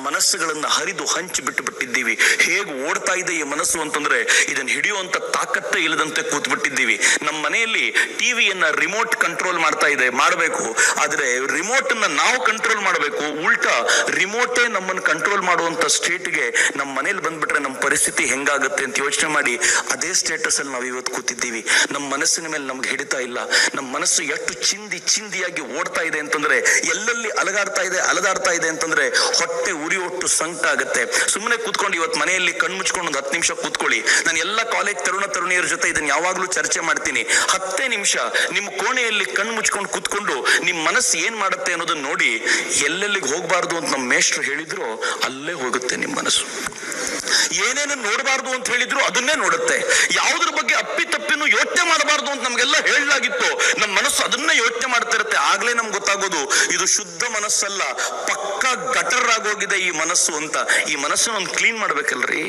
ಮನಸ್ಸುಗಳನ್ನ ಹರಿದು ಹಂಚಿ ಬಿಟ್ಟು ಬಿಟ್ಟಿದ್ದೀವಿ. ಹೇಗೆ ಓಡ್ತಾ ಇದೆ ಈ ಮನಸ್ಸು ಅಂತಂದ್ರೆ ಇದನ್ನು ಹಿಡಿಯುವಂತ ತಾಕತ್ತೇ ಇಲ್ಲದಂತೆ ಕೂತ್ ಬಿಟ್ಟಿದ್ದೀವಿ. ನಮ್ಮ ಮನೆಯಲ್ಲಿ ಟಿವಿಯನ್ನ ರಿಮೋಟ್ ಕಂಟ್ರೋಲ್ ಮಾಡ್ತಾ ಇದೆ, ಮಾಡಬೇಕು. ಆದ್ರೆ ರಿಮೋಟ್ ಅನ್ನ ನಾವು ಕಂಟ್ರೋಲ್ ಮಾಡಬೇಕು, ಉಲ್ಟಾ ರಿಮೋಟೇ ನಮ್ಮನ್ನು ಕಂಟ್ರೋಲ್ ಮಾಡುವಂತ ಸ್ಟೇಟ್ಗೆ ನಮ್ಮ ಮನೇಲಿ ಬಂದ್ಬಿಟ್ರೆ ನಮ್ಮ ಪರಿಸ್ಥಿತಿ ಹೆಂಗಾಗುತ್ತೆ ಅಂತ ಯೋಚನೆ ಮಾಡಿ ಅದೇ ಸ್ಟೇಟಸ್ ಅಲ್ಲಿ ನಾವು ಇವತ್ತು ಕೂತಿದ್ದೀವಿ. ನಮ್ಮ ಮನಸ್ಸಿನ ಮೇಲೆ ನಮ್ಗೆ ಹಿಡಿತಾ ಇಲ್ಲ. ನಮ್ಮ ಮನಸ್ಸು ಎಷ್ಟು ಚಿಂದಿಯಾಗಿ ಓಡ್ತಾ ಇದೆ ಅಂತಂದ್ರೆ, ಎಲ್ಲೆಲ್ಲಿ ಅಲದಾಡ್ತಾ ಇದೆ ಅಂತಂದ್ರೆ ಹೊಟ್ಟೆ ಉರಿ ಒಟ್ಟು ಸಂಕಟ ಆಗುತ್ತೆ. ಸುಮ್ಮನೆ ಕೂತ್ಕೊಂಡು ಇವತ್ತು ಮನೆಯಲ್ಲಿ ಕಣ್ಮುಚ್ಕೊಂಡು ಒಂದು 10 ನಿಮಿಷ ಕೂತ್ಕೊಳ್ಳಿ. ನಾನು ಎಲ್ಲ ಕಾಲೇಜ್ ತರುಣಿಯರ ಜೊತೆ ಇದನ್ನ ಯಾವಾಗ್ಲೂ ಚರ್ಚೆ ಮಾಡ್ತೀನಿ. 10 ನಿಮಿಷ ನಿಮ್ಮ ಕೋಣೆಯಲ್ಲಿ ಕಣ್ಮುಚ್ಕೊಂಡು ಕೂತ್ಕೊಂಡು ನಿಮ್ಮ ಮನಸ್ಸು ಏನ್ ಮಾಡುತ್ತೆ ಅನ್ನೋದನ್ನ ನೋಡಿ. ಎಲ್ಲೆಲ್ಲಿಗೆ ಹೋಗ್ಬಾರ್ದು ಅಂತ ನಮ್ಮ ಮೇಷ್ಟ್ರು ಹೇಳಿದ್ರು ಅಲ್ಲೇ ಹೋಗುತ್ತೆ ನಿಮ್ಮ ಮನಸ್ಸು. ಏನೇನು ನೋಡಬಾರ್ದು ಅಂತ ಹೇಳಿದ್ರು ಅದನ್ನೇ ನೋಡುತ್ತೆ. ಯಾವುದ್ರ ಬಗ್ಗೆ ಅಪ್ಪಿತಪ್ಪಿನೂ ಯೋಚನೆ ಮಾಡಬಾರ್ದು ಅಂತ ನಮ್ಗೆಲ್ಲ ಹೇಳಲಾಗಿತ್ತು, ನಮ್ಮ ಮನಸ್ಸು ಅದನ್ನೇ ಯೋಚನೆ ಮಾಡ್ತಾ ಇರುತ್ತೆ. ಆಗ್ಲೇ ನಮ್ಗೆ ಗೊತ್ತಾಗೋದು ಇದು ಶುದ್ಧ ಮನಸ್ಸಲ್ಲ, ಪಕ್ಕಾ ಗಟರ್ ಆಗೋಗಿದೆ ಈ ಮನಸ್ಸು ಅಂತ. ಈ ಮನಸ್ಸನ್ನು ಒಂದು ಕ್ಲೀನ್ ಮಾಡ್ಬೇಕಲ್ರಿ.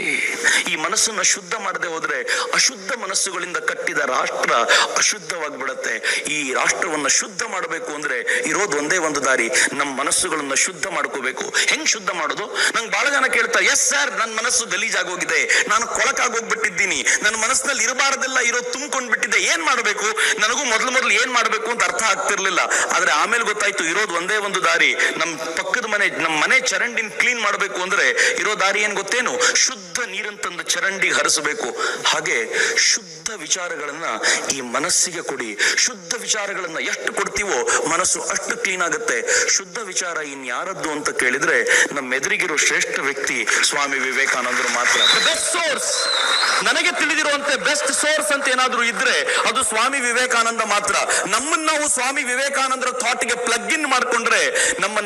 ಈ ಮನಸ್ಸನ್ನ ಶುದ್ಧ ಮಾಡದೆ ಹೋದ್ರೆ ಅಶುದ್ಧ ಮನಸ್ಸುಗಳಿಂದ ಕಟ್ಟಿದ ರಾಷ್ಟ್ರ ಅಶುದ್ಧವಾಗ್ಬಿಡತ್ತೆ. ಈ ರಾಷ್ಟ್ರವನ್ನ ಶುದ್ಧ ಮಾಡಬೇಕು ಅಂದ್ರೆ ಇರೋದು ಒಂದೇ ಒಂದು ದಾರಿ, ನಮ್ಮ ಮನಸ್ಸುಗಳನ್ನ ಶುದ್ಧ ಮಾಡ್ಕೋಬೇಕು. ಹೆಂಗ್ ಶುದ್ಧ ಮಾಡೋದು? ನಂಗೆ ಬಹಳ ಜನ ಕೇಳ್ತಾರೆ, ಎಸ್ ಸರ್ ನನ್ನ ಮನಸ್ಸು ಗಲೀಜಾಗೋಗಿದೆ, ನಾನು ಕೊಳಕಾಗೋಗ್ಬಿಟ್ಟಿದ್ದೀನಿ, ನನ್ನ ಮನಸ್ಸಿನಲ್ಲಿ ಇರಬಾರ್ದೆಲ್ಲ ತುಂಬಿಕೊಂಡ್ ಬಿಟ್ಟಿದೆ, ಏನ್ ಮಾಡ್ಬೇಕು? ನನಗೂ ಮೊದಲು ಏನ್ ಮಾಡ್ಬೇಕು ಅಂತ ಅರ್ಥ ಆಗ್ತಿರ್ಲಿಲ್ಲ. ಆದ್ರೆ ಆಮೇಲೆ ಗೊತ್ತಾಯ್ತು ಇರೋದು ಒಂದೇ ಒಂದು ದಾರಿ. ನಮ್ಮ ಪಕ್ಕದ ನಮ್ಮ ಮನೆ ಚರಂಡಿನ ಕ್ಲೀನ್ ಮಾಡಬೇಕು ಅಂದ್ರೆ ಇರೋ ದಾರಿ ಏನ್ ಗೊತ್ತೇನು? ಶುದ್ಧ ನೀರಂತಂದು ಚರಂಡಿ ಹರಿಸಬೇಕು. ಹಾಗೆ ಶುದ್ಧ ವಿಚಾರಗಳನ್ನ ಈ ಮನಸ್ಸಿಗೆ ಕೊಡಿ. ಶುದ್ಧ ವಿಚಾರಗಳನ್ನ ಎಷ್ಟು ಕೊಡ್ತೀವೋ ಮನಸ್ಸು ಅಷ್ಟು ಕ್ಲೀನ್ ಆಗುತ್ತೆ. ಶುದ್ಧ ವಿಚಾರ ಇನ್ಯಾರದ್ದು ಅಂತ ಕೇಳಿದ್ರೆ ನಮ್ಮ ಎದುರಿಗಿರೋ ಶ್ರೇಷ್ಠ ವ್ಯಕ್ತಿ ಸ್ವಾಮಿ ವಿವೇಕಾನಂದರು ಮಾತ್ರ. ಬೆಸ್ಟ್ ಸೋರ್ಸ್, ನನಗೆ ತಿಳಿದಿರುವಂತೆ ಬೆಸ್ಟ್ ಸೋರ್ಸ್ ಅಂತ ಏನಾದ್ರೂ ಇದ್ರೆ ಅದು ಸ್ವಾಮಿ ವಿವೇಕಾನಂದ ಮಾತ್ರ. ನಮ್ಮನ್ನ ನಾವು ಸ್ವಾಮಿ ವಿವೇಕಾನಂದರ ಥಾಟ್ಗೆ ಪ್ಲಗ್ ಇನ್ ಮಾಡ್ಕೊಂಡ್ರೆ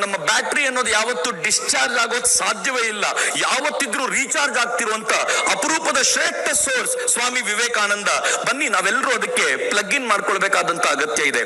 ನಮ್ಮ ಬ್ಯಾಟ್ರಿ ಅನ್ನೋದು ಯಾವತ್ತು ಡಿಸ್ಚಾರ್ಜ್ ಆಗೋದು ಸಾಧ್ಯವೇ ಇಲ್ಲ. ಯಾವತ್ತಿದ್ರೂ ರೀಚಾರ್ಜ್ ಆಗ್ತಿರುವಂತ ಅಪರೂಪದ ಶ್ರೇಷ್ಠ ಸೋರ್ಸ್ ಸ್ವಾಮಿ ವಿವೇಕಾನಂದ. ಬನ್ನಿ ನಾವೆಲ್ಲರೂ ಅದಕ್ಕೆ ಪ್ಲಗ್ ಇನ್ ಮಾಡ್ಕೊಳ್ಬೇಕಾದಂತ ಅಗತ್ಯ ಇದೆ.